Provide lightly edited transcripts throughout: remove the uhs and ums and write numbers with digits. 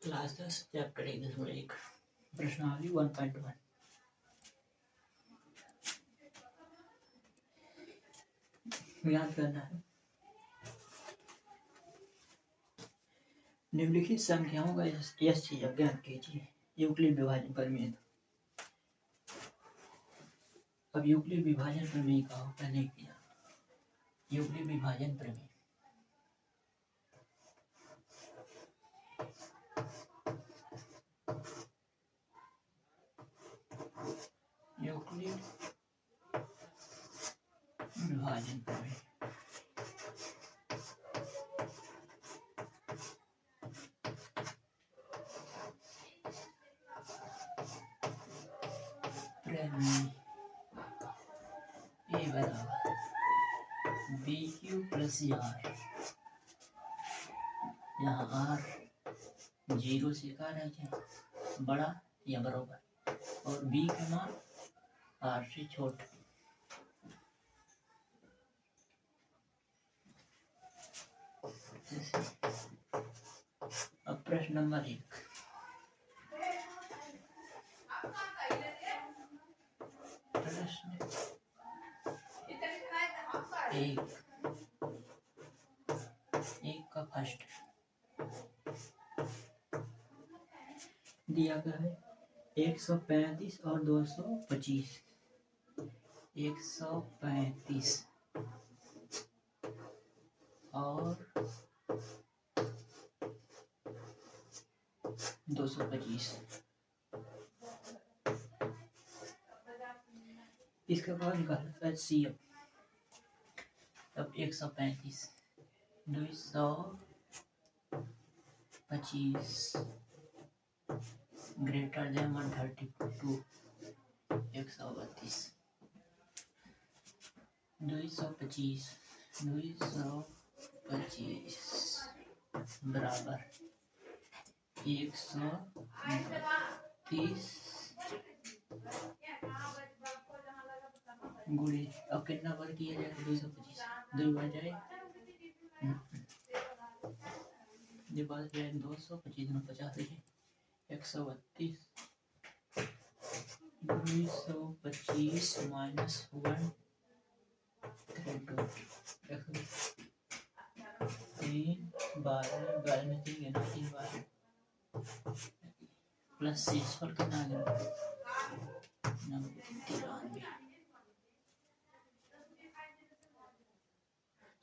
Class 10 chapter 1.1 प्रश्नावली 1.1। याद करना है निम्नलिखित संख्याओं का यश ज्ञात कीजिए। यूक्लिड विभाजन प्रमेय। अब यूक्लिड विभाजन प्रमेय का पहले किया। यूक्लिड विभाजन प्रमेय यूक्लिड विभाजन प्रमेय ए बराबर बी क्यू प्लस आर, यहाँ आर 0 से का रह जाए बड़ा या बराबर, और बी का मान आर से छोटा। अब प्रश्न नंबर 1। प्रश्न 1 का फर्स्ट दिया गया है 135 और 225। 135 और 225। इसके बाद निकालना HCF। अब 135 225 ग्रेटर देन 132 132 225 बराबर 132 गुणे। अब कितना बार किया जाएगा 225 2 बार जाए 225 50 132 225 माइनस 1 3 12 में 3 बार प्लस 6 पर कितना आ गया 93।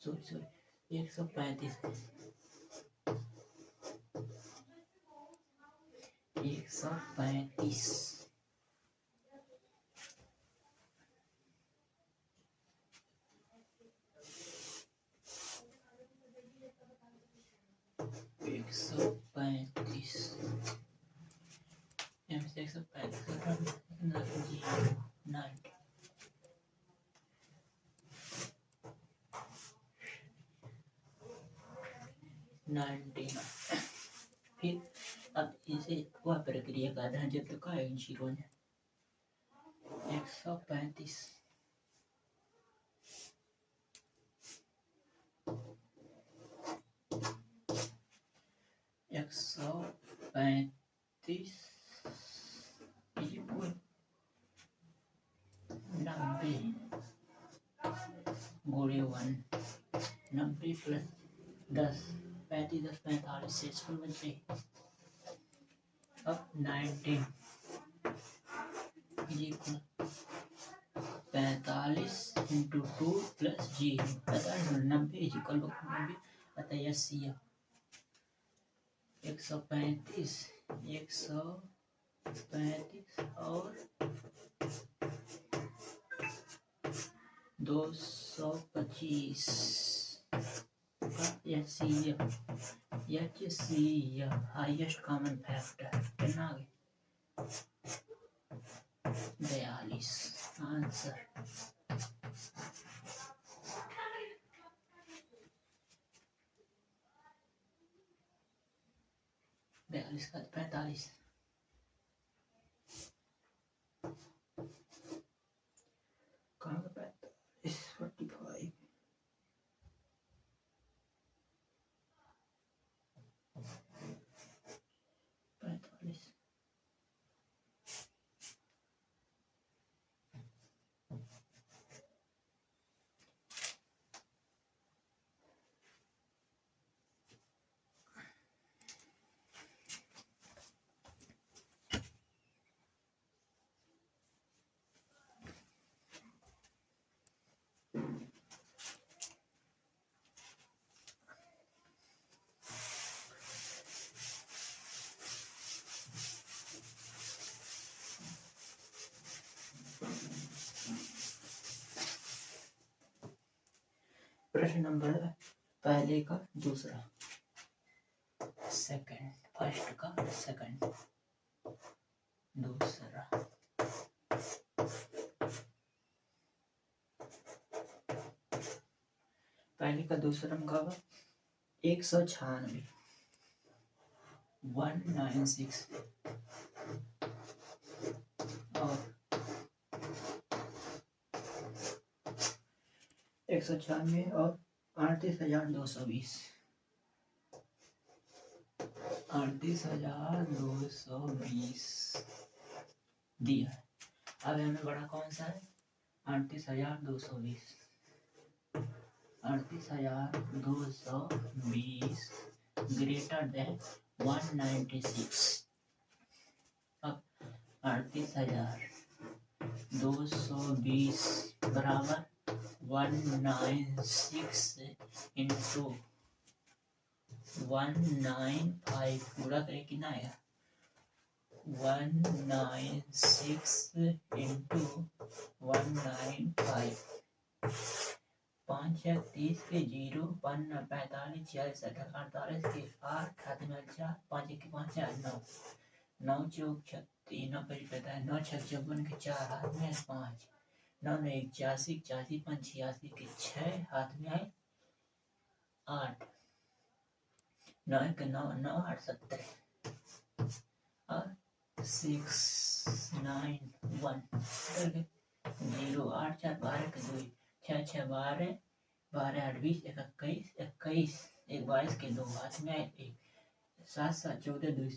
सॉरी 135 90। फिर अब इसे वह प्रक्रिया का आधार जब तक आएगा 0 है 135 90 गुणे 1 90 प्लस 10 35 10 45 बचे। अब 19 45 इंटू 2 प्लस 0 90 इक्वल 90। अतः HCF 135 और 225 का HCF हाईएस्ट कॉमन फैक्टर कितना आ गया 42। आंसर 42 का 45 कहाँ 45 45 45 प्रश्न नंबर पहले का दूसरा, सेकंड, फर्स्ट का सेकंड, दूसरा। पहले का दूसरा मुकाबला 196, 196 और 196 और 38,220, 38,220 दिया है। अब हमें बड़ा कौन सा है? 38,220, 38,220 ग्रेटर देन 196। अब 38,220 बराबर 196 इंटू 195 पूरा करें कितना आएगा? 196 इंटू 195, 5 30 के 0, 45 46 48 के 8 हाथ में 4, 5 1 5 9, 9 चौक 36, 9 5 45, 9 6 54 के 4 हाथ में 5, 9 9 81, 81 5 86 के 6 हाथ में आए 8, 9 के 9 9 8 17 और 6 9 1 0 8 4 12 के 2 6 6 12 12 8 20 21 21 1 22 के 2 हाथ में 1 7 7 14 2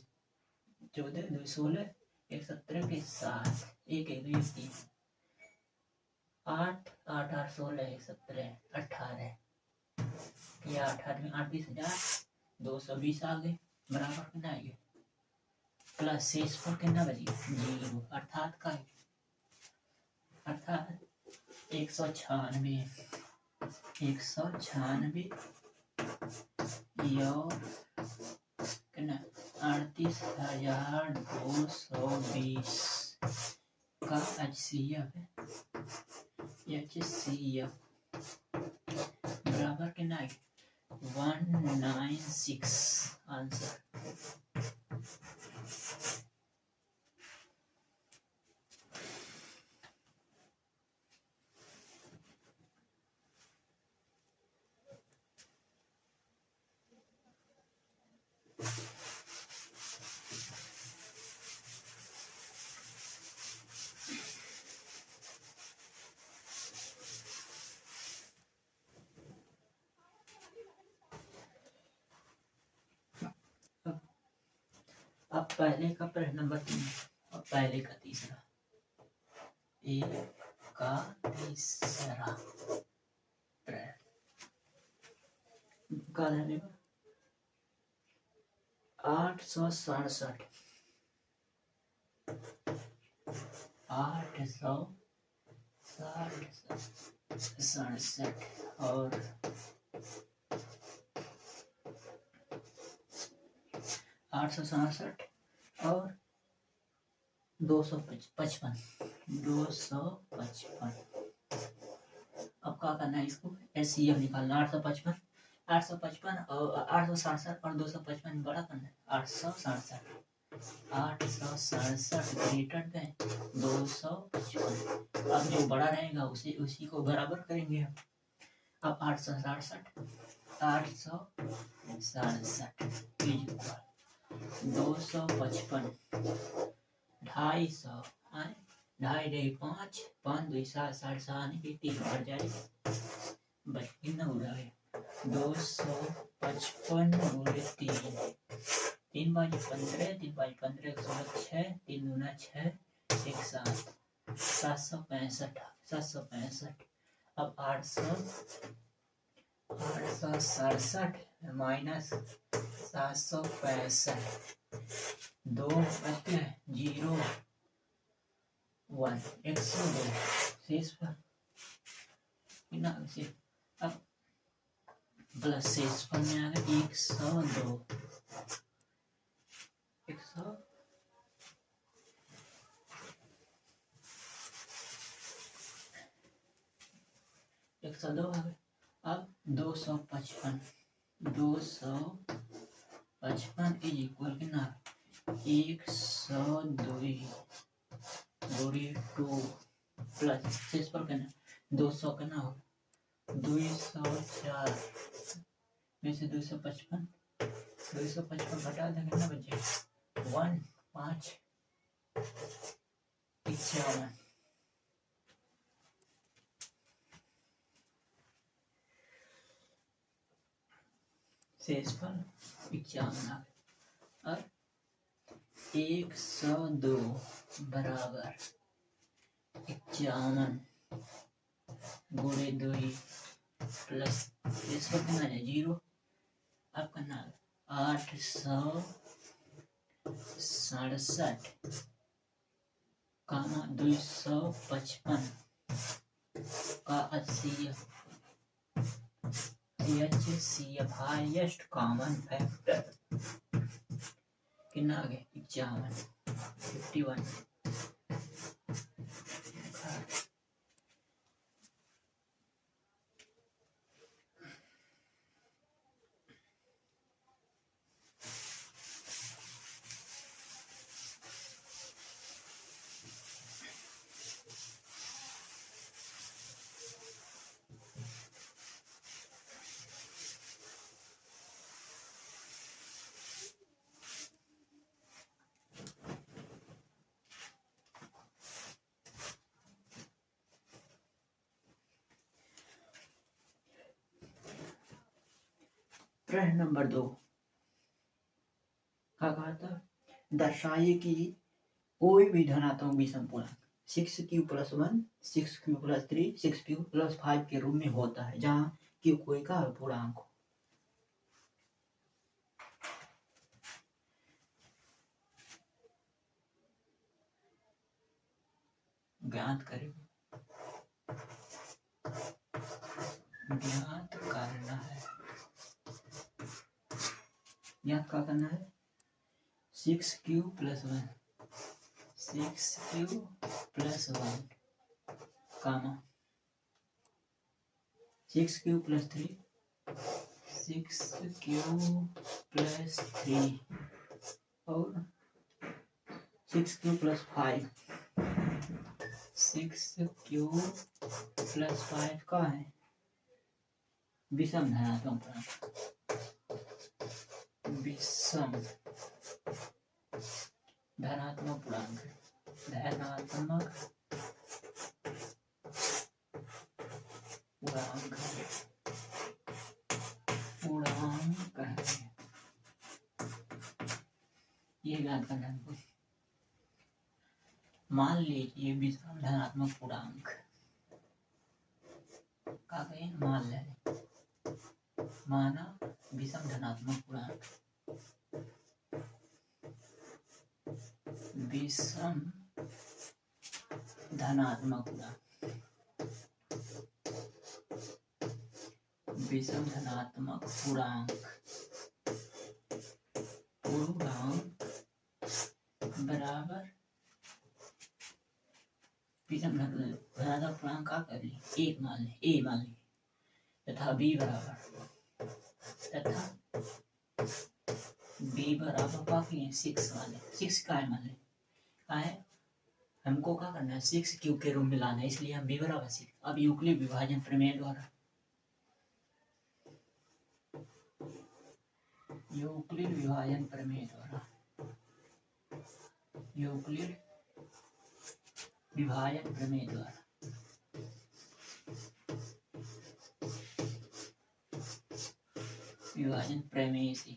14 2 16 1 17 के 7 1 1 2 3 8 8 8 16 1 17 18 ये 8 में 38,220 आ गए बराबर कितना आएगा? प्लस शेष पर कितना बचेगा? 0 अर्थात का है, अर्थात 196 और कितना 38,220 का HCF बराबर कितना है? 196 आंसर। अब पहले का प्रश्न नंबर 3 और पहले का तीसरा, एक का तीसरा प्रश्न 867 और 867 और 255। अब क्या करना है? इसको HCF निकालना। 855 और 867 और 255 बड़ा करना है। 867 ग्रेटर देन 255। अब जो बड़ा रहेगा उसी को बराबर करेंगे हम। अब 867 255 250 2.5 5 5 2 7 7 7 के 3 बढ़ जाए बस कितना हो रहा है? 255 गुणे 3 3 5 15 3 5 15 6 3 गुना 6 1 7 765। अब 867 माइनस 765 2 बचते हैं 0 1 102 शेष पर कितना? अब प्लस शेष पर में आ गया 102 102 आ गए। अब 255 इज इक्वल कितना 102 गुड़ी 2 प्लस 6 पर करना 200 करना हो 204 में से 255 घटा दें कितना बचे 1 5 51 शेषफल 51 और 102 बराबर 51 गुणे 2 प्लस शेषफल कितना है 0 अब करना 867 कामा 255 का HCF हाईएस्ट कॉमन फैक्टर कितना आ गया 51 प्रश्न नंबर 2 क्या कहा था दर्शाइए कि कोई भी धनात्मक विषम पूर्णांक 6q + 1 6q + 3 6q + 5 के रूप में होता है जहाँ q कोई का पूर्णांक हो ज्ञात करें ज्ञात करना है ज्ञात क्या करना है 6q + 1 6q + 1 कामा 6q + 3 6q + 3 और 6q + 5 6q + 5 का है विषम धनात्मक पूर्णांक विषम धनात्मक पूर्णांक धनात्मक पूर्णांक है ये ज्ञात करना है मान लीजिए विषम धनात्मक पूर्णांक का कहें मान ले माना विषम धनात्मक पूर्णांक विषम धनात्मक पूर्णांक विषम धनात्मक पूर्णांक बराबर विषम धनात्मक पूर्णांक का कर ली एक मान ले ए मान ली तथा बी बराबर काफी है 6 मान ले 6 का है मान ले का है हमको क्या करना है 6q के रूप में लाना है इसलिए हम बी बराबर 6 अब यूक्लिड विभाजन प्रमेय द्वारा यूक्लिड विभाजन प्रमेय द्वारा यूक्लिड विभाजन प्रमेय द्वारा विभाजन प्रमेय से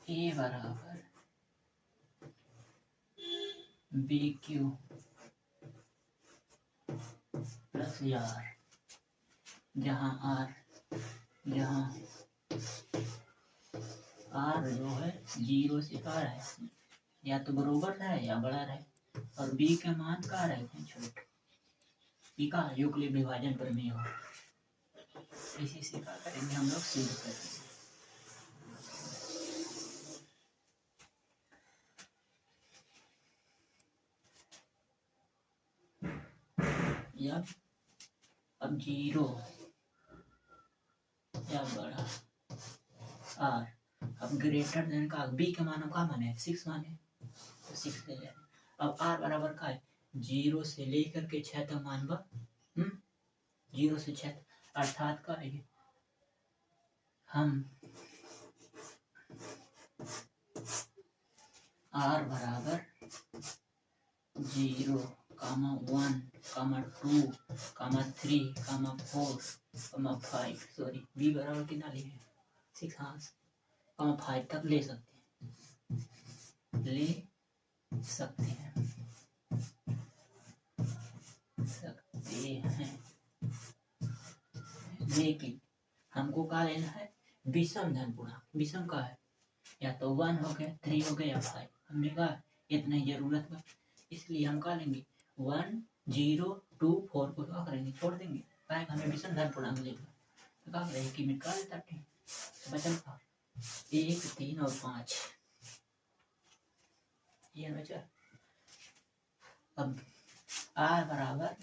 ए बराबर BQ + R जहाँ R जो है 0 से क्या है या तो बराबर है या बड़ा है और B के मान क्या रहते हैं छोटे B का यूक्लिड विभाजन प्रमेय हो इसी से क्या करेंगे हम लोग सिद्ध करेंगे अब 0 या बड़ा आर, अब ग्रेटर देन का बी के मान का माने 6 माने तो 6 ले लें। अब आर बराबर का है 0 से लेकर के 6 तक मान बा 0 से 6 अर्थात का है हम आर बराबर 0, 1, 2, 3, 4, 5 सॉरी बी बराबर कितना लिए 6 हाँ 5 तक ले सकते हैं लेकिन हमको क्या लेना है विषम धन पूर्णांक। विषम का है या तो 1 हो गया 3 हो गया या 5, हमने कहा इतना ही जरूरत है इसलिए हम क्या लेंगे 1 0 2 4 को क्या करेंगे छोड़ देंगे, क्या हमें विषम धन पूर्णांक लेगा तो क्या करेंगे कि निकाल देता है बचल का 1 3 और 5 ये बचा। अब आर बराबर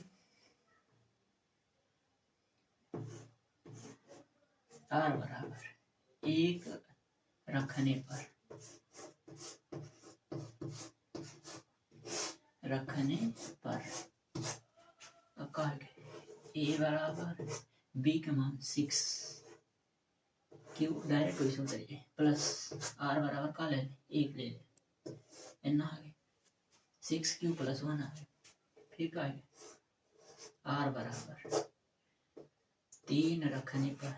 एक रखने पर ए बराबर बी का मान 6 क्यू डायरेक्ट क्वेश्चन करिए प्लस आर बराबर का ले 1 ले इतना आ गया 6 क्यू प्लस 1 आ गया। फिर क्या है आर बराबर 3 रखने पर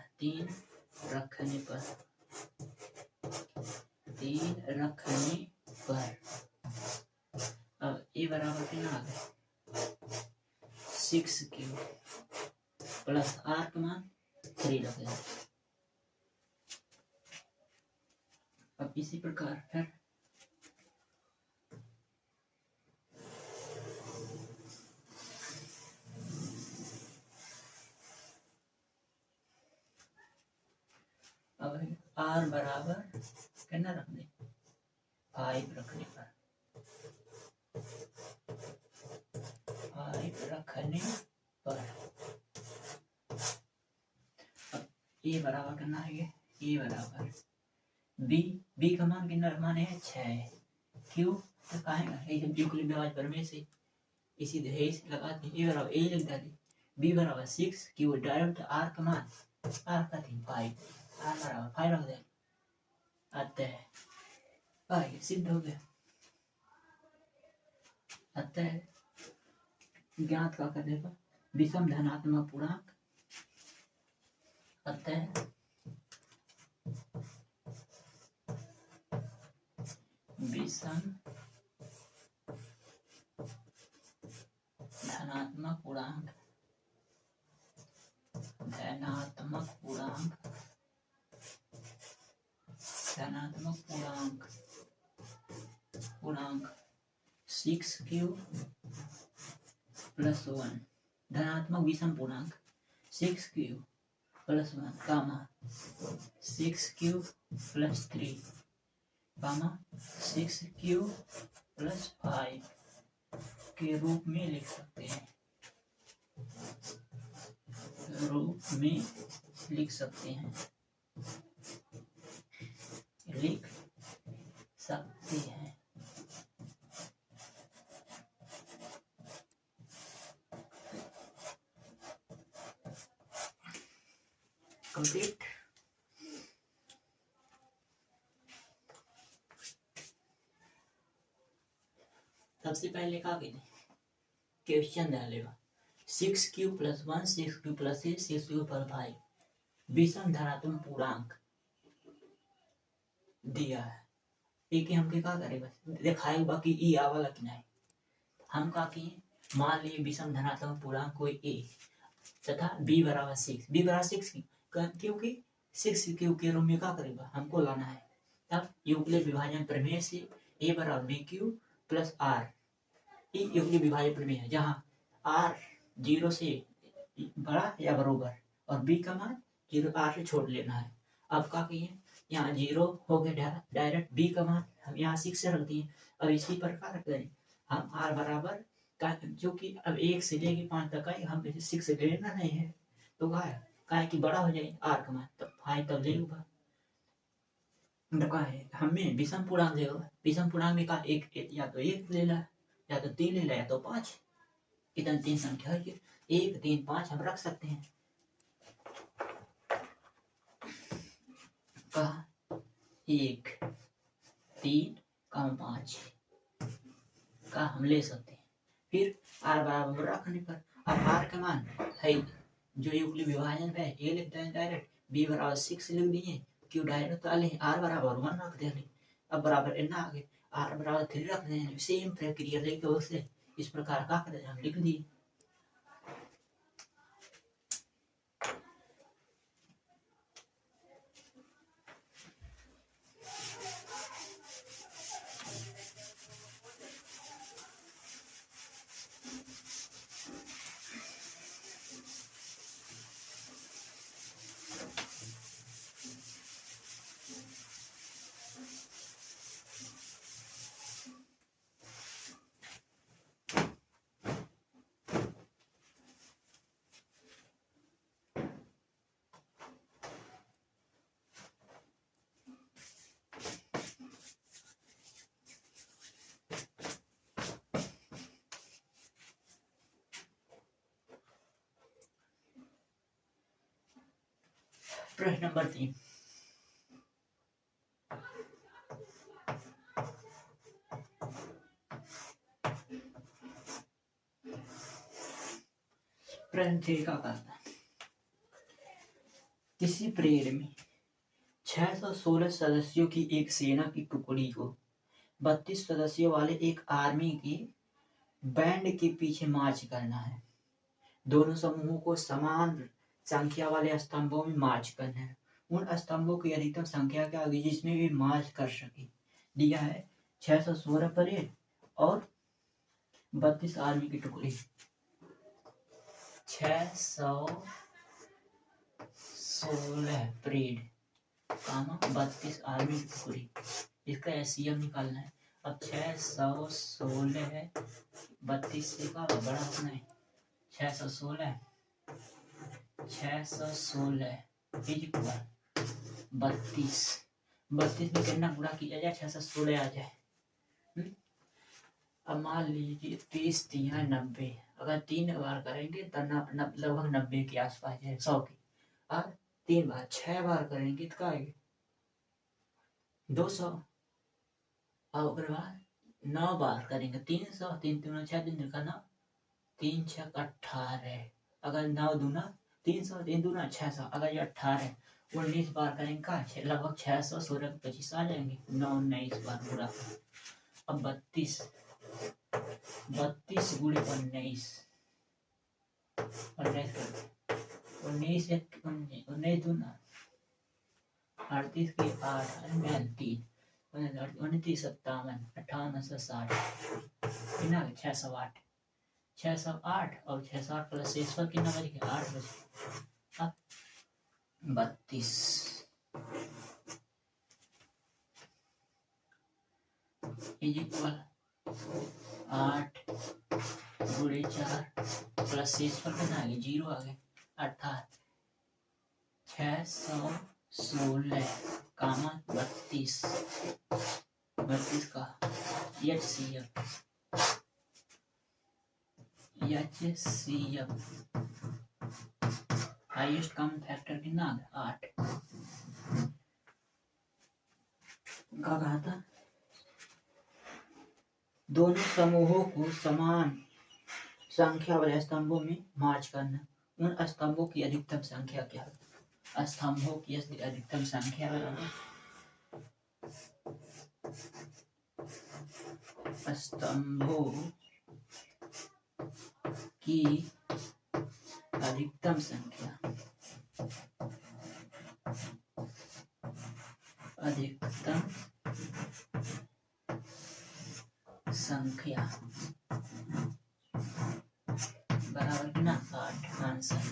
अब ए बराबर कितना आ गया 6 क्यू प्लस आर का मान 3 रख दें। अब इसी प्रकार फिर अब आर बराबर कितना रखने 5 रखने पर अब ए बराबर करना है ए बराबर बी का मान कितना मान है 6 क्यों तो कहेगा यूक्लिड आवाज पर में से इसी तरह से लगाते ए बराबर ए लिख देते बी बराबर 6 क्यों डायरेक्ट आर का मान आर का 5 आर बराबर 5 रख दे आते हैं भाई सिद्ध हो गया। अतः ज्ञात का करने पर विषम धनात्मक पूर्णांक अतः विषम धनात्मक पूर्णांक पूर्णांक 6q प्लस 1 धनात्मक विषम पूर्णांक 6q प्लस 1 कामा 6q प्लस 3 कामा 6q प्लस 5 के रूप में लिख सकते हैं कंप्लीट। सबसे पहले क्या कहते क्वेश्चन डालेगा 6q plus 1 6q plus 3 6q पर 5 विषम धनात्मक पूर्णांक दिया है। एक हम क्या करेगा दिखाए बाकी ई आवाला कि नहीं हम क्या किए मान लिए विषम धनात्मक पूर्णांक कोई ए तथा b बराबर 6 b बराबर 6 क्योंकि 6q के रूप में क्या करेगा हमको लाना है तब यूक्लिड विभाजन प्रमेय से a बराबर bq प्लस r यूक्लिड विभाजन प्रमेय है जहाँ r 0 से बड़ा या बराबर और b का मान 0 r से छोड़ लेना है। अब क्या किए यहाँ 0 हो गया डायरेक्ट b का मान हम यहाँ 6 से रख दिए। अब इसी प्रकार रख दें हम r बराबर जो कि अब 1 से लेके 5 तक का हम 6 से लेना नहीं है, तो का है कि बड़ा हो जाए आर का मान, तब 5 तब ले लूँगा। तो का है हमें विषम पूर्णांक देगा, विषम पूर्णांक में का एक या तो 1 ले ला, या तो 3 ले ला, या तो 5। इतनी 3 संख्या है, 1 3 5 हम रख सकते हैं। का 1 3 5 का हम ले सकते हैं। फिर आर बराबर रखने पर अब आर का मान है जो युगली विभाजन पे ए लिखते हैं डायरेक्ट, बी बराबर 6 लिख दिए, क्यू डायरेक्ट तो ले आर बराबर 1 रख दे। अब बराबर एन आगे आर बराबर 3 रख दें, सेम प्रक्रिया लेके उससे इस प्रकार का कर हम लिख दिए। प्रश्न नंबर 3, प्रश्न 3 का करना है, किसी परेड में 616 सदस्यों की एक सेना की टुकड़ी को 32 सदस्यों वाले एक आर्मी की बैंड के पीछे मार्च करना है। दोनों समूहों को समान संख्या वाले स्तंभों में मार्च करना है। उन स्तंभों की अधिकतम संख्या क्या होगी जिसमें भी मार्च कर सके। दिया है 616 परेड और 32 आर्मी की टुकड़ी। 616 परेड 32 आर्मी की टुकड़ी, इसका एससीएम निकालना है। अब 616 है, 32 से का बड़ा होना है, 616 इक्वल 32 में कितना गुणा किया जाए 616 आ जाए। अब मान लीजिए 30 3 90, अगर 3 बार करेंगे तो लगभग 90 के आसपास है, 100 की। और 3 बार 6 बार करेंगे तो क्या आएगा 200। और उसके बाद 9 बार करेंगे 300, 3 दूना 6 दिन का 9, 3 6 18। अगर 9 दूना 300, 3 दूना 600, अगर ये 18 19 बार करेंगे का लगभग 616 के 25 आ जाएंगे, 9 19 बार पूरा। अब 32 गुणे 19 दूना 38 के 8 39 29 57 58 60 कितना 608 और 608 प्लस 6 पर कितना बच गया 8 बच गया। 32 इक्वल 8 गुणे 4 प्लस 6 पर कितना आ गया 0 आ गया, अर्थात 616 कामा 32 का HCF हाईएस्ट कॉमन फैक्टर कितना आ गया 8 का कहा था। दोनों समूहों को समान संख्या वाले स्तंभों में मार्च करना। उन स्तंभों की अधिकतम संख्या क्या है? स्तंभों की अधिकतम संख्या स्तंभों की अधिकतम संख्या बराबर कितना 8 आंसर।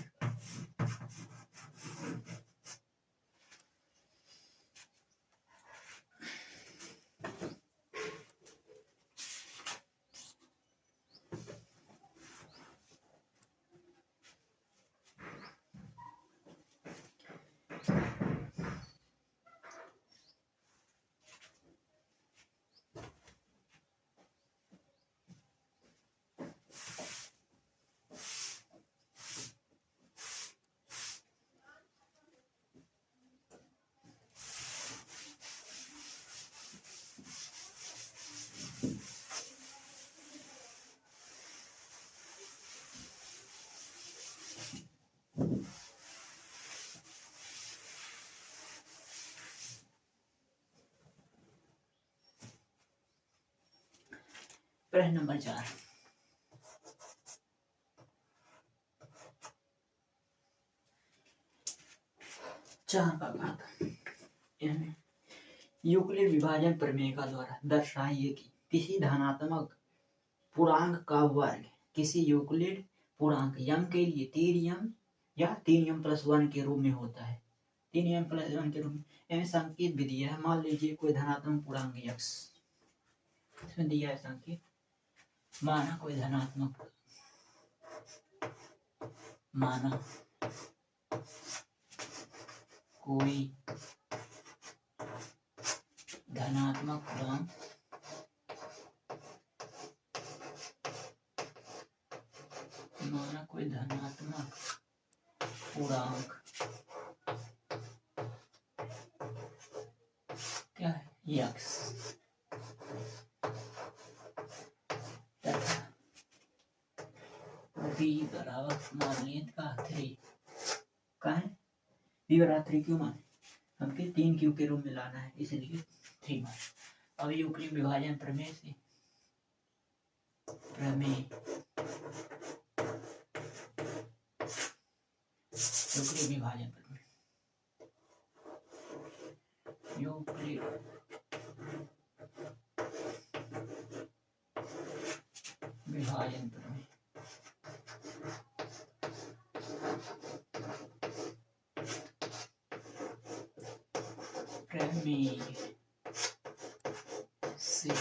प्रश्न नंबर 4। का भाग यूक्लिड विभाजन प्रमेय का द्वारा दर्शाइए कि किसी धनात्मक पूर्णांक का वर्ग किसी यूक्लिड पूर्णांक यम के लिए 3m या 3m+1 के रूप में होता है। 3m+1 के रूप में संकेत भी दिया है। मान लीजिए कोई धनात्मक पूर्णांक x, इसमें दिया है संकेत, माना कोई धनात्मक, माना कोई धनात्मक पूर्णांक क्या है x तथा b बराबर मान लिया का 3 का है। b बराबर 3 क्यों माने, हमके 3 क्यू के रूप में लाना है, इसलिए 3 माने। अब यूक्लिड विभाजन प्रमेय से यूक्लिड विभाजन प्रमेय, यूक्लिड विभाजन प्रमेय से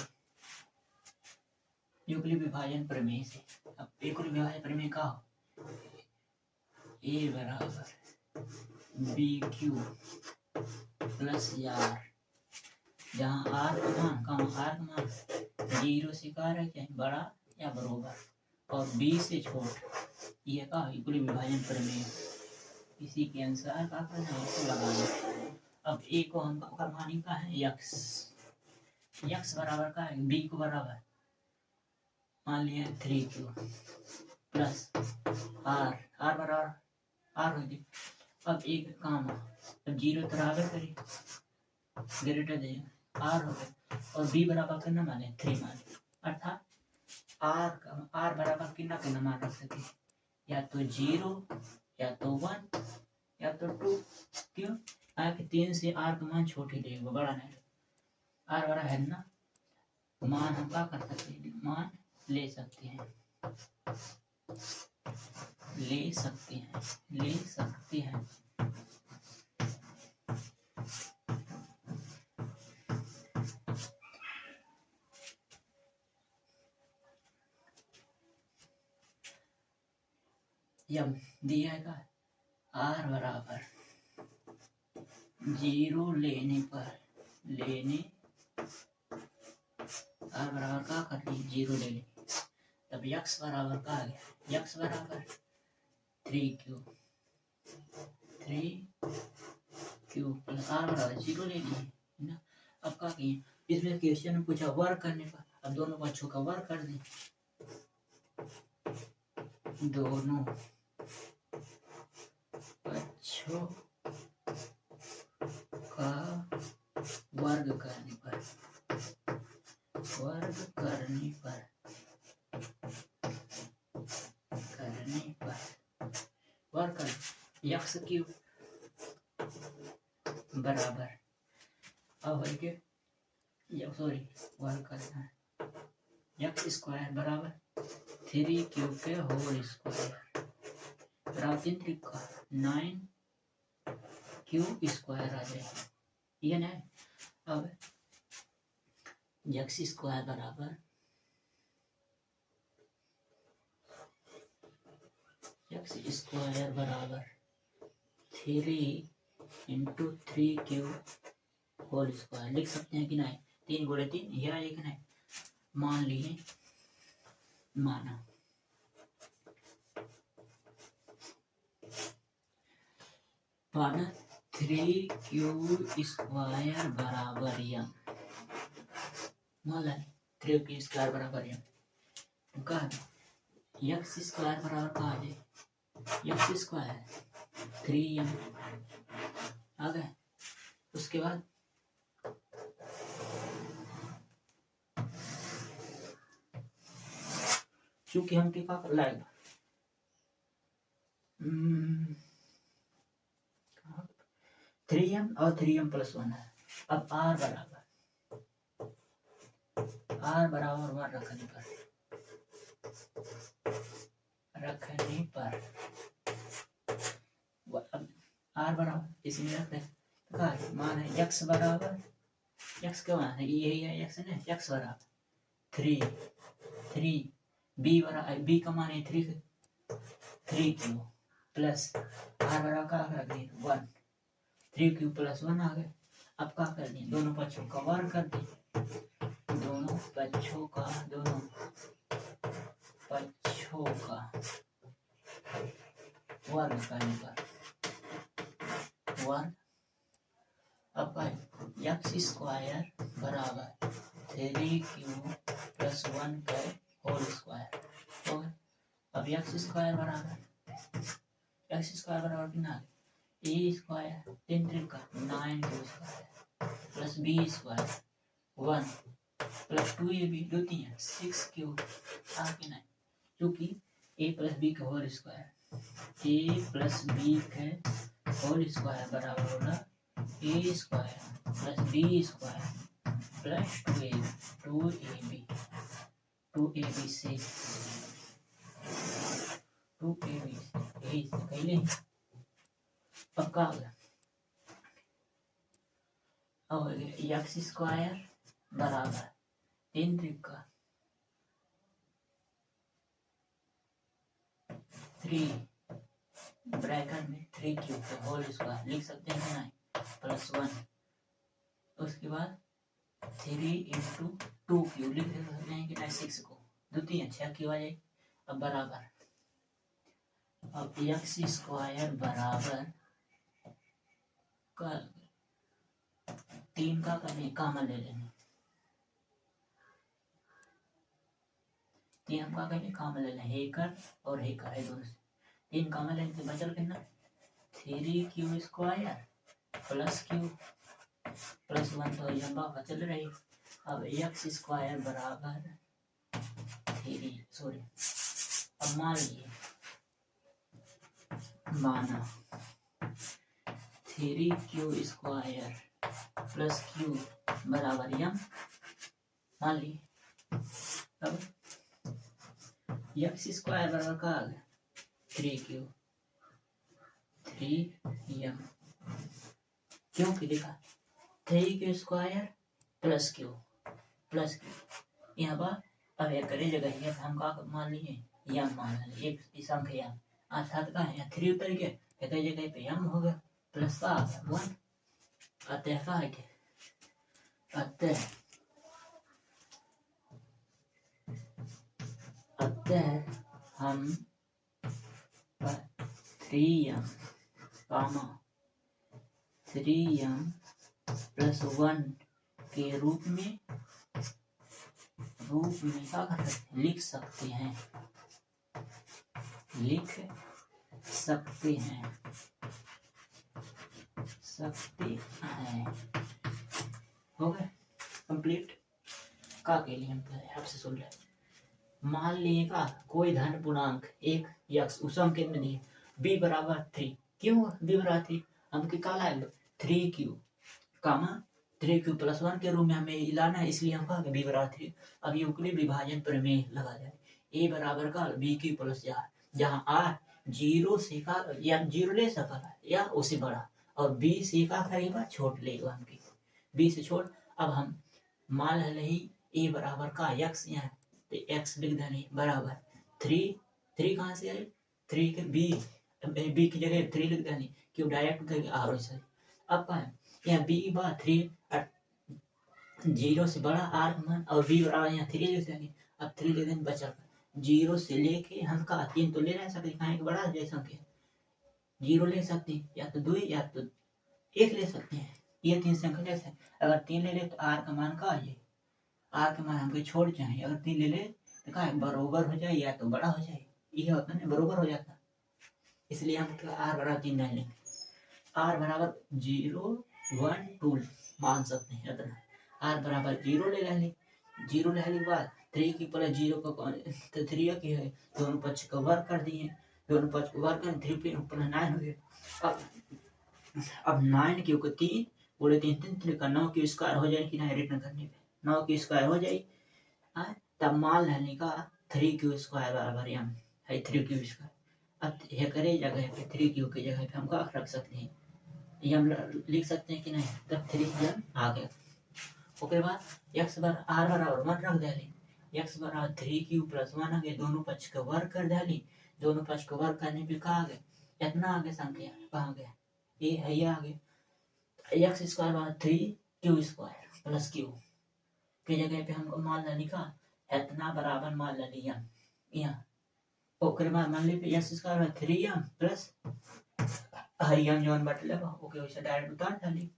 यूक्लिड विभाजन प्रमेय से। अब यूक्लिड विभाजन प्रमेय का a बराबर बी क्यू प्लस r, जहाँ r का मान 0 से कार्य क्या है, बड़ा या बराबर, और b से छोट, यह का यूक्लिड विभाजन प्रमेय। इसी के अनुसार का करना है, इसको लगाना। अब a को हम मानी का है x बराबर का है b को बराबर मान लिया 3q प्लस r बराबर r हो गया। अब एक काम, अब 0 बराबर करिए, ग्रेटर दें r हो गया, और b बराबर करना माने 3 माने, अर्थात r बराबर कितना मान रख सके, या तो 0 या तो 1 या तो 2। क्यों, आगे 3 से r का मान छोटे लेगा, बड़ा नहीं। r बड़ा है ना, मान हम क्या कर सकते हैं, मान ले सकते हैं। जब दिया है r बराबर 0 लेने पर r बराबर का कर ली 0 ले ली, तब x बराबर का आ गया, x बराबर 3q प्लस r बराबर 0 ले लिए ना। अब क्या किए, इसमें क्वेश्चन में पूछा वर्ग करने पर, अब दोनों पक्षों का वर्ग कर दें, दोनों पक्षों का वर्ग करने पर वर्ग कर x क्यूब बराबर, अब है कि वर्ग करना है, x स्क्वायर बराबर 3q के होल स्क्वायर बराबर 3 3 9q स्क्वायर आ जाएगा, ये ना। अब x स्क्वायर बराबर 3 × 3q होल स्क्वायर लिख सकते हैं कि नहीं, 3 × 3 या एक नहीं, मान लिए, माना पाना 3q स्क्वायर बराबर m, मान लें 3q स्क्वायर बराबर m, कहा x स्क्वायर बराबर कहा है, x स्क्वायर 3m आ गए। उसके बाद चूंकि हम क्या कर लाएगा 3m और 3m + 1 है। अब r बराबर 1 रखने पर अब r बराबर इसमें रखते हैं मान है x बराबर x क्या मान है यही है x है ना x बराबर 3 b बराबर b का मान है 3 3q प्लस r बराबर का रख दिए 1 3q + 1 आ गए। अब क्या कर दिए दोनों पक्षों का वर्ग कर दिए दोनों पक्षों का वर्ग करने पर वर्ग अब x² बराबर 3q + 1 का होल स्क्वायर हो गया। अब x² बराबर कितना a² 3 का 9q² + b² 1 + 2ab 2 3 6q आगे नहीं क्योंकि a + b का होल स्क्वायर a + b का होल स्क्वायर बराबर होगा a² + b² + 2ab से यही पहले अब क्या होगा अब x² बराबर 3 का 3 ब्रैकेट में 3q का होल स्क्वायर लिख सकते हैं ना +1 उसके बाद 3 × 2q लिख सकते हैं कि 6 को 2 3 6 की वजह अब बराबर अब x² बराबर 3 का करने कॉमन ले लेंगे 3 का करने कॉमन ले लेंगे हेकर और हेकर है दोनों से 3 कॉमन लेने से बचल कितना 3q² + q + 1 तो लंबा बचल रही। अब x² बराबर 3 अब मान लीजिए माना 3q² + q बराबर m मान ली अब x² बराबर का 3q 3m क्योंकि देखा 3q² + q यहाँ पर अब एक करे जगह है हम का मान लिए m मान लिए एक संख्या अर्थात का है 3 उतर के एक जगह पे m होगा प्लस का 1 अतः का है अतः हम 3m + 1 के रूप में क्या कर सकते लिख सकते हैं हो गए कंप्लीट का के लिए हम आपसे सुन रहे मान लिए का कोई धन पूर्णांक एक x उसम के में दिए b बराबर 3 क्यों b बराबर 3 हम की का लाए 3q 3q + 1 के रूप में हमें लाना है इसलिए हम कहा b बराबर 3 अब यूक्लिड विभाजन प्रमेय लगा जाए a बराबर का bq + r जहाँ r 0 से का या 0 ले सकता या उससे बड़ा और b से का करेगा छोट लेगा हमकी b से छोट। अब हम मान रही a बराबर का x यहाँ तो x लिख देंगे बराबर 3 कहाँ से आए 3 के b की जगह 3 लिख देंगे क्यों डायरेक्ट करके r से अब का यहाँ b बार 3 0 से बड़ा r मान और b बराबर यहाँ 3 लिख देंगे अब 3 लिख देंगे बचा 0 से लेके हम का 3 तो ले नहीं सकते कहाँ एक बड़ा जैसा के 0 ले सकते हैं या तो 2 या तो 1 ले सकते हैं ये 3 संख्या ले सकते अगर 3 ले ले तो r का मान का है r का मान हमको छोड़ चाहिए अगर 3 ले ले तो का बराबर हो जाए या तो बड़ा हो जाए ये होता है बराबर हो जाता इसलिए हम r बराबर 3 नहीं लेंगे r बराबर 0 1 2 मान सकते हैं इतना r बराबर 0 ले लेंगे 0 लेने के बाद 3 की प्लस 0 का तो 3 की है, दोनों पक्ष का वर्ग कर दिए, दोनों पक्ष को वर्ग करें 3 प्लस 9 हो गया। अब 9 क्यों को 3 बोले 3 3 3 का 9 की स्क्वायर हो जाएगी ना, रिटर्न करने पे 9 की स्क्वायर हो जाएगी। तब मान लेने का 3 क्यू स्क्वायर बराबर m है 3 क्यू स्क्वायर। अब ये करे जगह पे 3 क्यू की जगह पे हम क्या रख सकते हैं, ये हम लिख सकते हैं कि नहीं, तब 3m आ गया। उसके बाद x बार r बराबर 1 रख डाली, x बराबर 3 क्यू प्लस 1 आ गया, दोनों पक्ष का वर्ग कर डाली, दोनों पक्ष को वर्ग करने पे कहा आ गया, इतना आगे संख्या कहाँ गया, ये है ये आगे x स्क्वायर बराबर 3 क्यू स्क्वायर प्लस क्यू की जगह पे हमको मान ला लिखा इतना बराबर मान ला लिया यहाँ, ओके बाद मान ली x square 3m plus m John but लगा, ओके वैसे डायरेक्ट उतार डाली,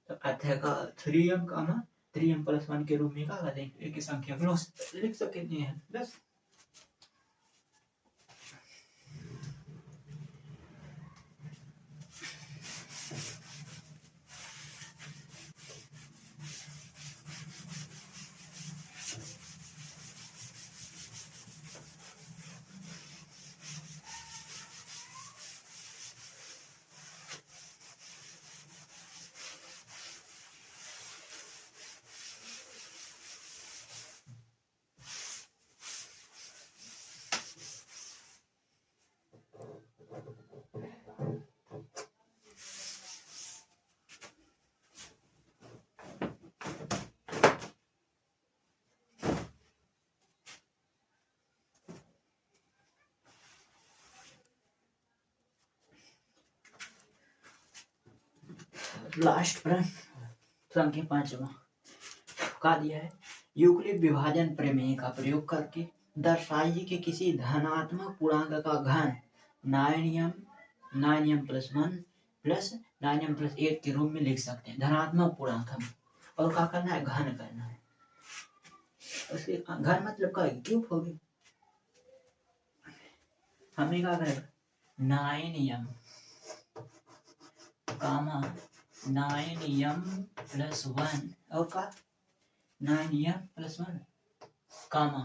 तो अतः का 3m का मान 3m प्लस 1 के रूप में क्या कर देंगे, एक संख्या को लिख सकते हैं बस। लास्ट प्रश्न संख्या 5वां का दिया है, यूक्लिड विभाजन प्रमेय का प्रयोग करके दर्शाइए कि किसी धनात्मक पूर्णांक का घन 9m plus 1 plus 9m plus 8 के रूप में लिख सकते हैं, धनात्मक पूर्णांक हम, और क्या करना है, घन करना है। उसके घन मतलब का क्यूब हो गया, हमें क्या करेगा 9m कामा 9m प्लस 1 और का 9m प्लस 1 कामा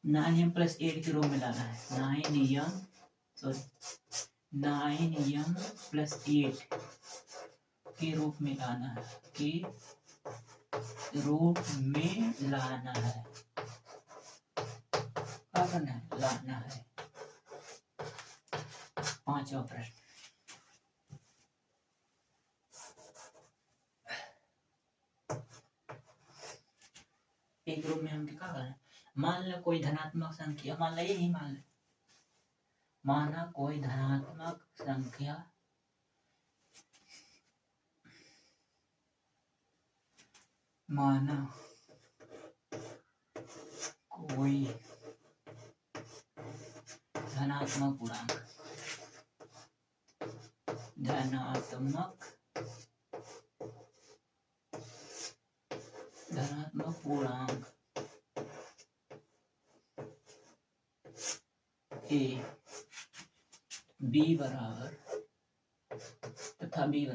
9m प्लस 8 के रूप में लाना है, 9m प्लस 8 के रूप में लाना है, के रूप में लाना है, क्या करना है, लाना है। 5वां प्रश्न, एक रूप में हम क्या करना, मान लो कोई धनात्मक संख्या, मान लो यही मान लो, माना कोई धनात्मक संख्या माना कोई धनात्मक पूर्णांक ए बी बराबर तथा बी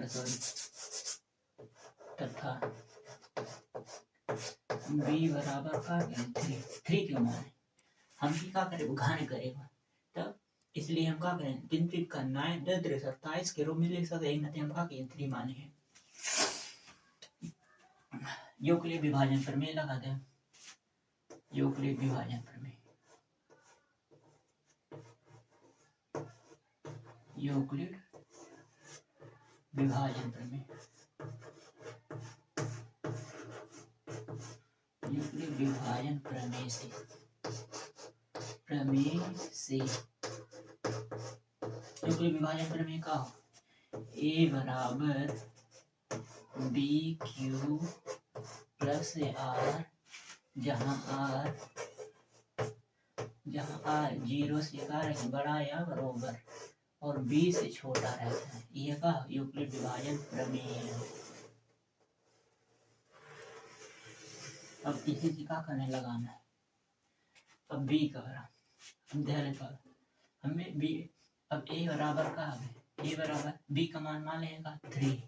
बराबर का 3 क्यों माने, हम भी क्या करेंगे, घन करेगा, तब इसलिए हम क्या करें, गिनती करना है 10 के रूप में लिख सकते हैं, हम क्या करें 3 माने हैं। यूक्लिड विभाजन प्रमेय लगाते हैं, यूक्लिड विभाजन प्रमेय, यूक्लिड विभाजन प्रमेय, यूक्लिड विभाजन प्रमेय से यूक्लिड विभाजन प्रमेय का हो, ए बराबर बी क्यू प्लस आर, जहाँ आर 0 से बड़ा या बराबर और बी से छोटा रहता है, यह का यूक्लिड विभाजन प्रमेय है। अब इसी से क्या करने लगाना है, अब बी का ध्यान कर, हमें बी, अब ए बराबर का है, ए बराबर बी का मान लेगा 3,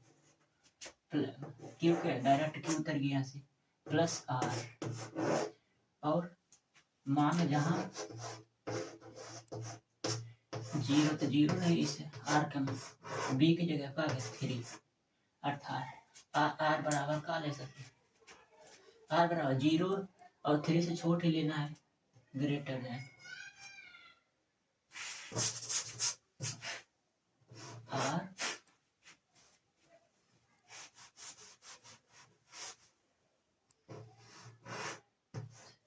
क्यों क्या डायरेक्ट क्यों उतर गया से, प्लस आर, और मान जहाँ 0 तो 0 नहीं, इसे आर का बी की जगह का है 3, अर्थात आर बराबर का ले सकते हैं, आर बराबर 0 और 3 से छोटे लेना है, greater than or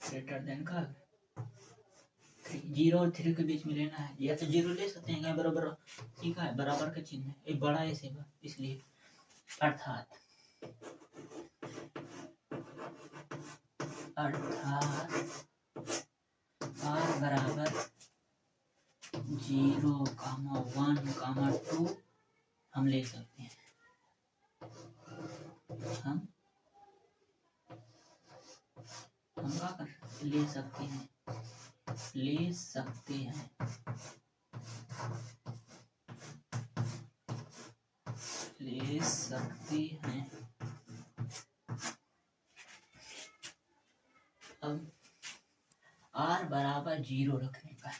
greater than का 0 और 3 के बीच में लेना है, या तो 0 ले सकते हैं, बराबर ठीक है, बराबर का चिन्ह है, एक बड़ा है से इसलिए, अर्थात आर बराबर 0, 1, 2 हम ले सकते हैं, हम क्या कर ले सकते हैं, अब आर बराबर 0 रखने पर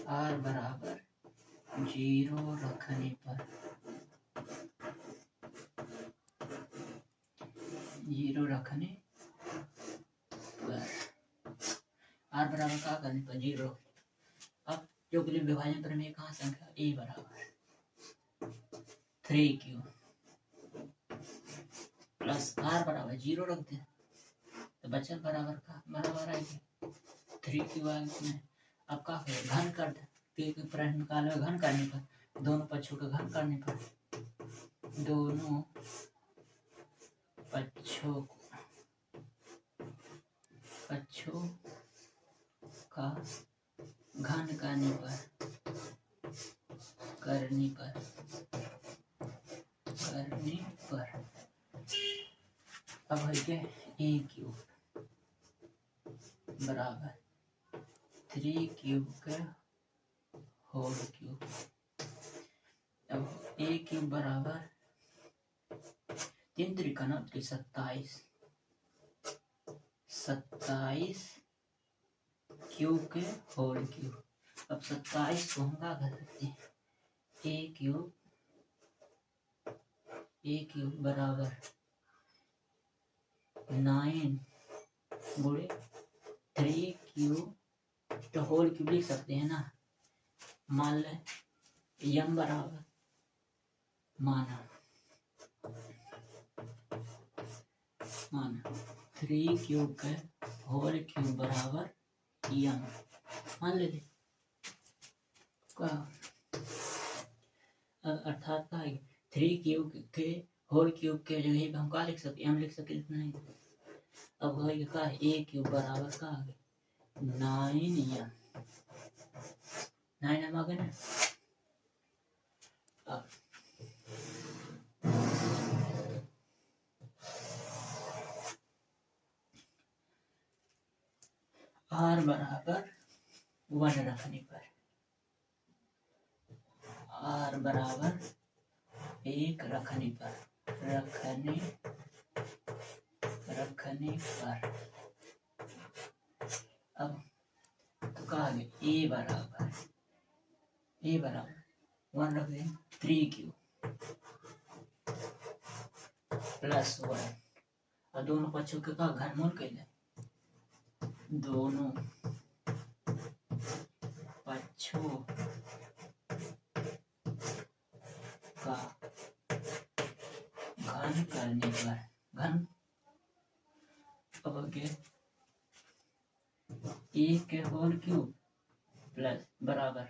आर बराबर 0 रखने पर आर बराबर क्या करने पर 0। अब जो के लिए विभाजन प्रमेय कहाँ संख्या ए बराबर 3q प्लस आर बराबर 0 रख दे तो बचत बराबर आएगी 3q आएगी। अब क्या करें, घन कर दे, प्रश्न काल में घन करने पर, दोनों पक्षों का घन करने पर, दोनों पक्षों का घन करने पर अब है क्या, ए क्यूब बराबर 3q का होल क्यूब। अब ए क्यूब बराबर 3 त्रिका 27 क्यूब के होल क्यूब। अब 27 को हम क्या कर सकते हैं, ए क्यूब बराबर 9 गुणे 3q तो होल क्यूब लिख सकते हैं ना, मान लें यम बराबर माना 3q के होल क्यूब बराबर यम मान लेते, अर्थात का 3q के होल क्यूब के जगह पे हम क्या लिख सकते, हम लिख सकते नहीं। अब है का ए क्यूब बराबर का 9m आ गए ना। आर बराबर 1 रखने पर, आर बराबर 1 रखने पर अब तो कहा गया ए बराबर 1 रख दें 3q प्लस 1 और दोनों पक्षों के का घनमूल कहते हैं, दोनों पक्षों का घन करने पर घन अब ए के होल क्यूब प्लस बराबर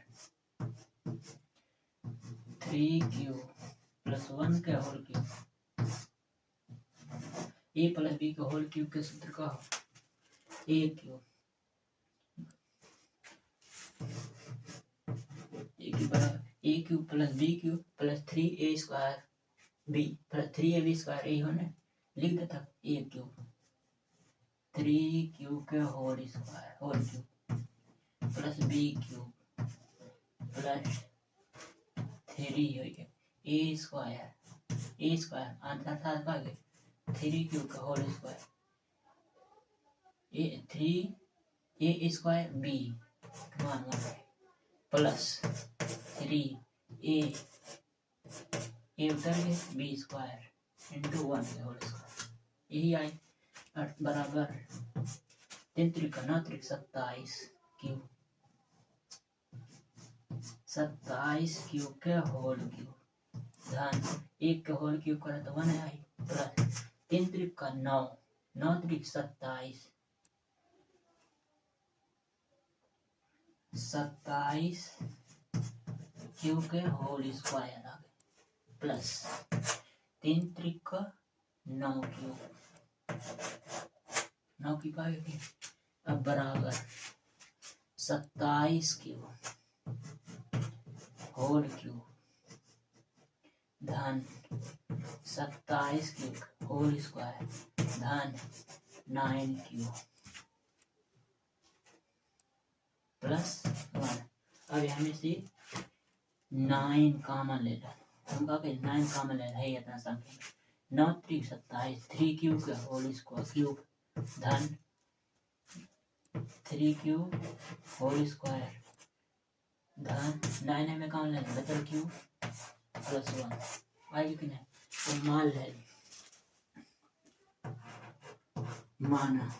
3q प्लस 1 के whole cube, A plus B के होल क्यूब के सूत्र का ए क्यूब बराबर A cube plus B cube plus 3a square B plus 3ab square A होने लिख देता, ए क्यूब 3q के whole cube plus B cube plus 3 हो गया ए स्क्वायर अर्थात का 3 क्यूब का होल स्क्वायर ए स्क्वायर बी मान प्लस 3 ए उतर गए बी स्क्वायर इंटू 1 का होल स्क्वायर यही आई बराबर 3 त्रिक 9 त्रिक 27 क्यूब 27 क्यूब के होल क्यूब ध्यान 1 के होल क्यूब करे तो 1 आई प्लस 3 त्रिक का 9 9 त्रिक 27 क्यूब के होल स्क्वायर आ गए प्लस 3 त्रिक का 9 क्यूब 9 की पाएगी अब बराबर 27 क्यूब होल क्यूब धन 27 क्यूब होल स्क्वायर धन 9 क्यूब प्लस 1 अब यहाँ में से 9 कॉमन ले लो हम कहा 9 कॉमन ले है इतना संख्या 9 3 27 3 क्यूब का होल स्क्वायर क्यूब धन 3 क्यूब होल स्क्वायर धन 9 में कॉमन ले लो बचल क्यूब प्लस 1 आएगी कि नहीं तो मान ले माना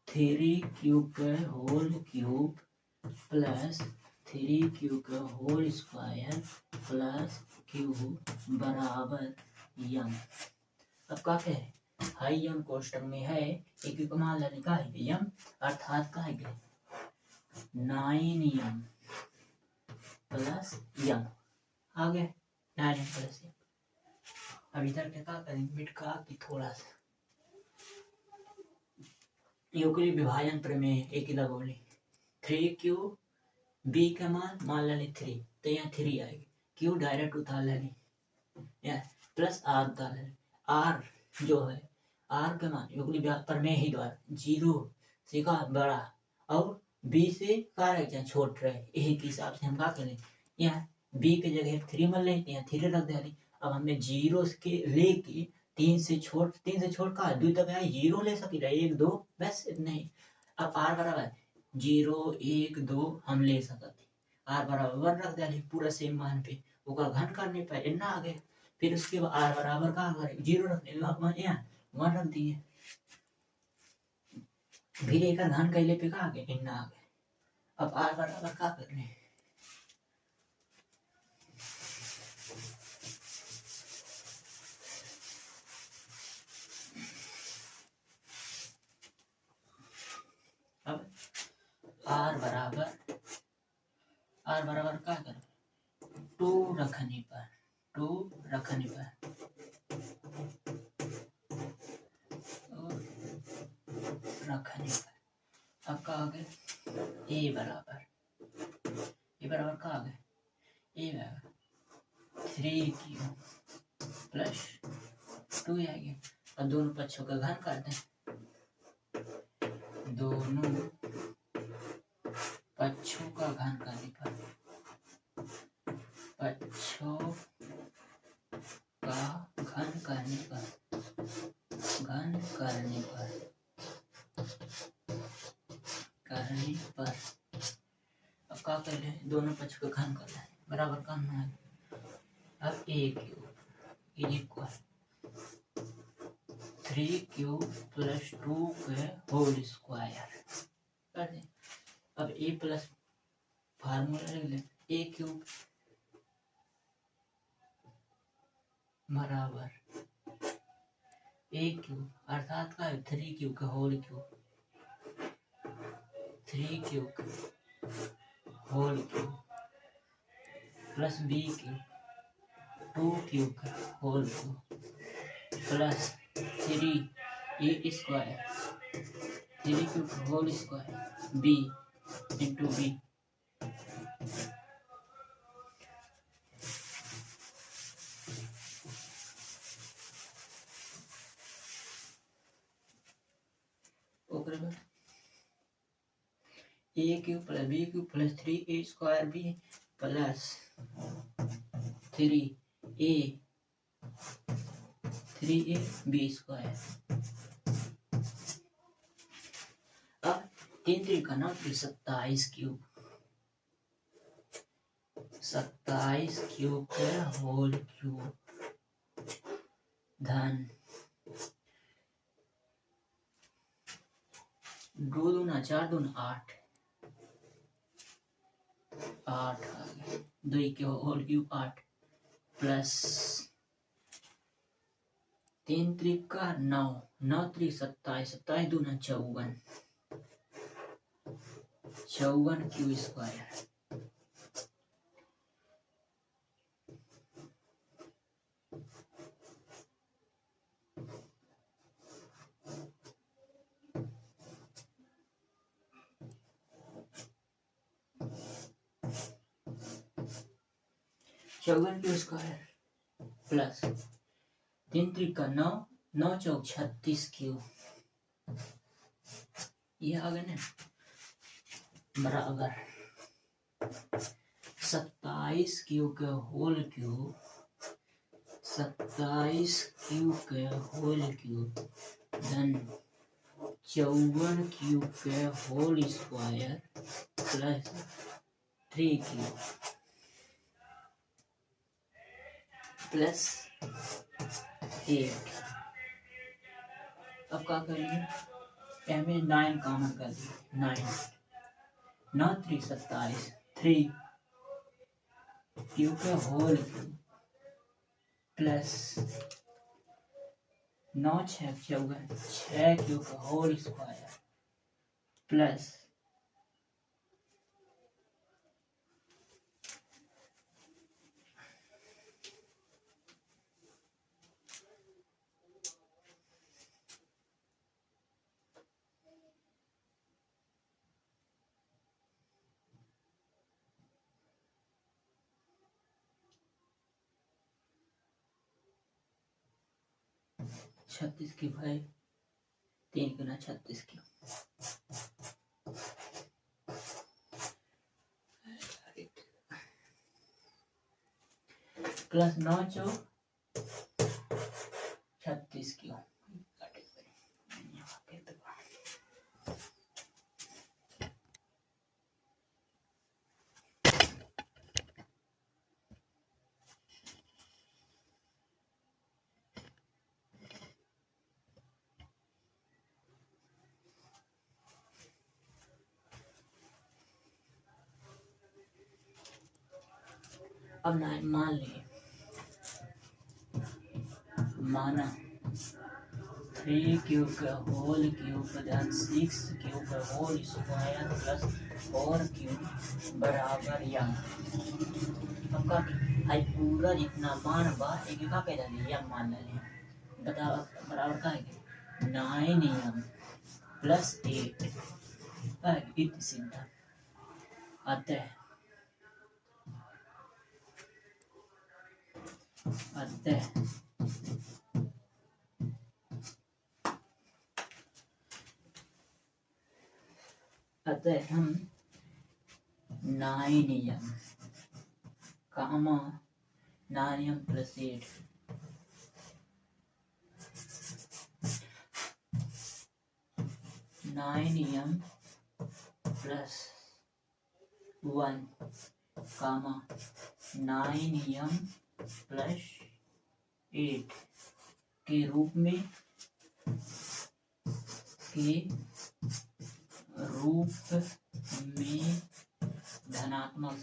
3 क्यूब का होल क्यूब प्लस 3 क्यूब का होल स्क्वायर प्लस क्यूब बराबर यम अब क्या है हाई यम कोष्टक में है एक को मान लेने का है यम अर्थात का है 9 यम प्लस यम आ गए 9 यम प्लस यम अब इधर क्या करेंगे मिट का कि थोड़ा सा यूक्लिड विभाजन प्रमेय एक ही लगोली 3 क्यूब बी का मान लेनी 3 तो यहाँ 3 आएगी क्यू डायरेक्ट उतार लेनी प्लस आर उतार लेनी आर जो है आर का मान यूक्लिड प्रमेय ही द्वारा 0 से का बड़ा और बी से का रहे छोट रहे यही के हिसाब से हम क्या करें यहाँ बी के जगह 3 मान लें यहाँ 3 रख दे अब हमने 0 के लेके 3 से छोट का 2 तक है 0 ले सकी 1 2 बस इतना ही अब आर बराबर 0 1 2 हम ले सकते आर बराबर 1 रख दिया पूरा सेम मान पे ओका घन करने पर इतना आ गया फिर उसके बाद आर बराबर का 0 रखने यहाँ 1 रख दिए फिर एक घन कैले पे का आ गया इतना आ गया अब आर बराबर का करने अब आर बराबर क्या कर 2 रखने पर अब का आ गया ए बराबर का आ गया ए बराबर 3 क्यूब प्लस 2 आएगी अब दोनों पक्षों का घन कर दें दोनों पक्षों का घन करने पर अब क्या कर ले दोनों पक्ष का घन कर ले बराबर करना है अब A cube is equal 3 cube plus 2 के होल स्क्वायर कर दे अब ए प्लस फार्मूला लिख ले ए क्यूब बराबर ए क्यूब अर्थात का 3 क्यूब का whole cube 3 cube whole cube plus B cube 2 cube का whole cube plus 3 A square 3 cube whole square B into B A cube plus B cube plus 3a square B plus 3a B square. अब 3 3 का 9 27 cube, 27 cube का whole cube धन 2 दूना 4 दूना 8 आ गया, 2 के whole cube 8 plus 3 3 का 9 9 3 27 27 दूना 54 54 क्यूब स्क्वायर। चौवन क्यूब स्क्वायर प्लस 3 3 का 9 9 चौक 36 क्यूब, ये आ गया ना, बराबर 27 क्यूब का होल क्यूब 27 क्यूब का होल क्यूब धन 54 क्यूब का whole square plus 3 cube plus 8। अब क्या करेंगे, हमें 9 कॉमन कर दिए, 9 9 3 27 3 क्यूब का होल क्यूब प्लस 9 6 54 6 क्यूब का होल स्क्वायर प्लस 36 की भाई 3 गुना 36 की प्लस 9 चौक 36 की। अब ना मान लिए, माना 3 क्यूब का होल क्यूब प्लस 6 क्यूब का होल स्क्वायर प्लस 4 क्यूब बराबर यम। अब का पूरा जितना मान बा एक का कह दिया यम मान ले, बताओ बराबर का है 9 यम प्लस 8 इत सीधा अतः हम 9 यम कामा 9 यम प्लस 8 9 यम प्लस 1 कामा 9 यम प्लस 8 के रूप में धनात्मक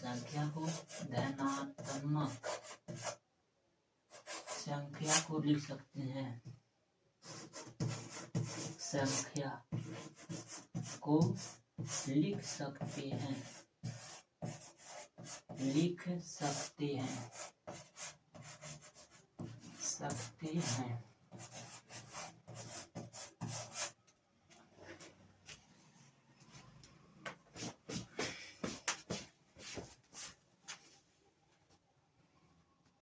संख्या को लिख सकते हैं, संख्या को लिख सकते हैं